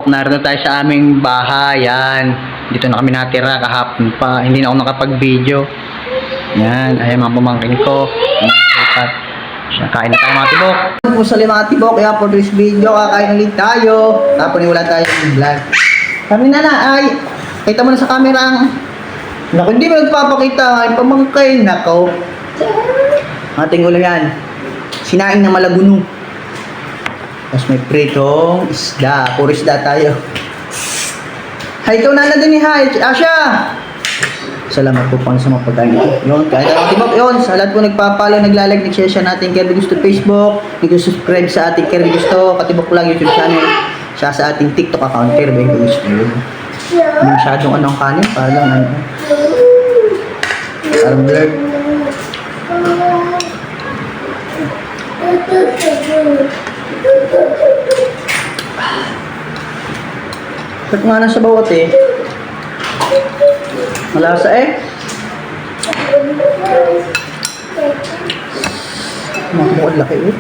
Narito tayo sa aming bahay. Yan. Dito na kami natira kahapon pa. Hindi na ako nakapag-video. Yan. Ayan mga pamangkin ko. Kain na tayo mga tibok. Pusali mga tibok. Kaya for this video, kakain ulit tayo. Tapos wala tayo yung vlog. Kami na ay. Kita mo na sa camera ang... Naku, hindi mo nagpapakita. Ay, pamangkin. Nako. Ating ulam yan. Sinaing na malaguno. Tapos may pritong isda. Puro isda tayo. Hay, ikaw na din ni Hay. Asya! Salamat po pang sa mga pagkain ito. Yun, kahit ang tibok yun. Sa lahat po nagpapalo, naglalag, nag-share siya natin Kirby Gusto Facebook. Nag-subscribe sa ating Kirby Gusto. Katibok lang YouTube channel. Siya sa ating TikTok account Kirby Gusto. Hindi masyadong anong kanin. Parang ano. Parang blurred. Ba't nga na sa bawat eh? Malasa eh. Makakukad laki eh.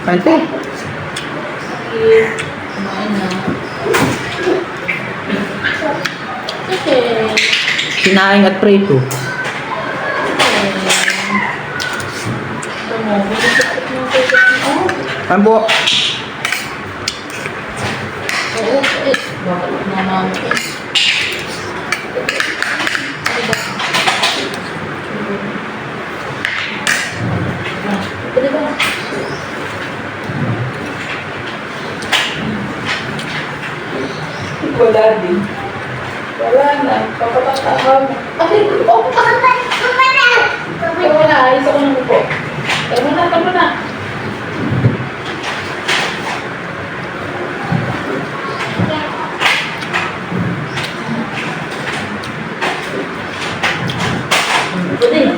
Kante. Sinaing at prito. Ano po? Wala din. Wala na. Papatakam. Ay, oh! Tama na. Ayos ako ng upo. Tama na. Pwede.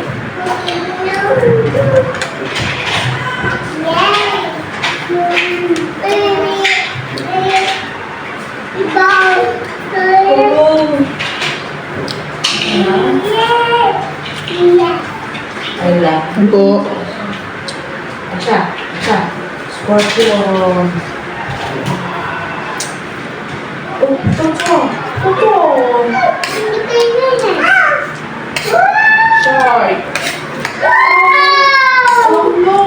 Ano po? Asya. Scorpion. Oh, Toto. Shark. Oh no.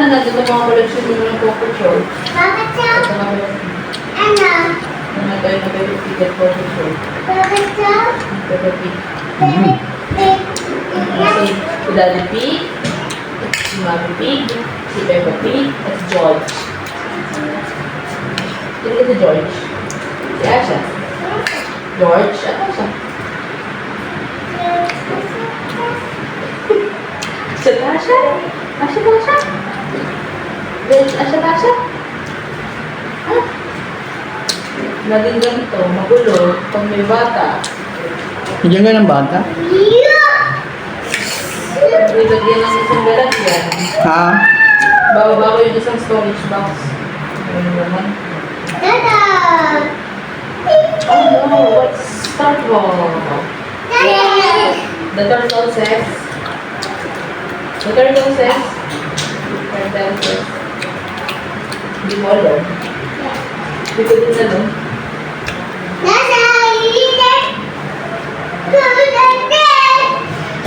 Nandito mga koleksyon mo ng Coco Show. Bakit siya? Ano? Ano tayo na kayo ticket Coco Show? Bakit siya? Peppa Pig. Si Daddy Pig, si Mommy Pig, si Peppa Pig, at si George. Sino ka si George? Si Asha. George, ano siya? Si Tasha? Tasha? Asya? Ha? Naging ganito, magulo, pag may bata. Nandiyan ka ng bata? Ilagyan ng isang lalagyan. Ha? Bababa ko yung isang storage box. Ano naman? Dada! Oh no, what's turtle? The turtle says? Hindi mo alam. Hindi ko din alam. Nasa ilan?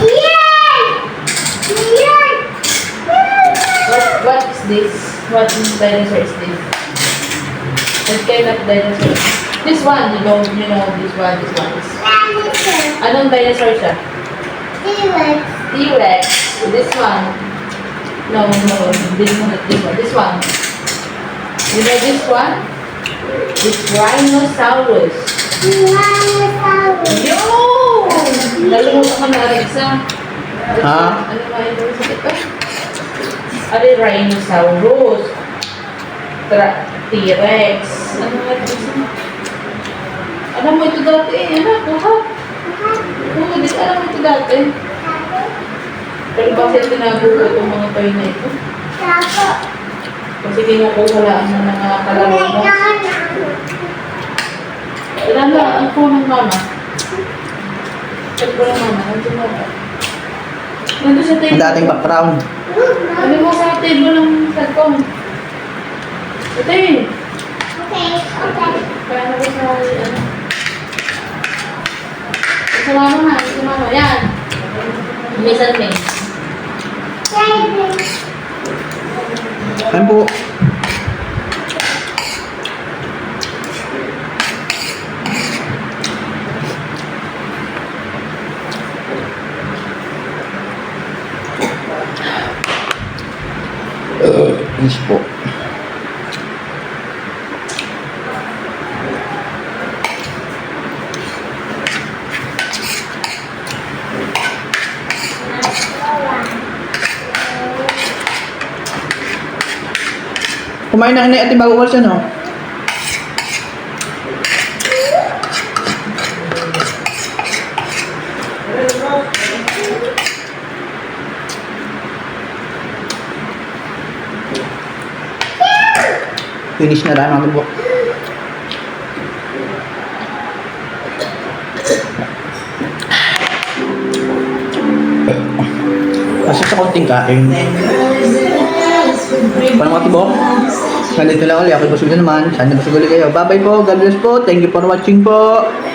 Yan! What is this? What dinosaur is this? What kind of dinosaur? This one, you know this one is. Dinosaur. Anong dinosaur siya? T-Rex. T-Rex. This one. No, this one. This one. You know this one? This rhinoceros. Yo! Nalimutan ka na, Alexa. Ha? Ano nga yung sa ito? Ano yung rhinoceros? T-rex. Ano nga ito? Alam mo ito dati eh. Ano? Kuha. Oo, di alam mo ito dati. Pero bakit tinago ko itong mga toy na ito? Kasi kinukuha lang ng mga kalaro mo. Ilan lang ang phone ng mama? Check ko ng mama. Nandun mo ba? Nandun sa Ang table. dating background. Ano mo sa table ng cellphone? Ito eh. Kaya na ko sa ano. Sa mama nga. Sa mama. Yan. Misan me. Ayun po. Yes po. Kumain na inay ate bago ko siya, no? Finish na lang ang bubok. Kasi sa konting kain. Paano mga tibok? Nandito lang ulit. Ako busog na naman. Sana busog ulit kayo. Bye bye po. God bless po. Thank you for watching po.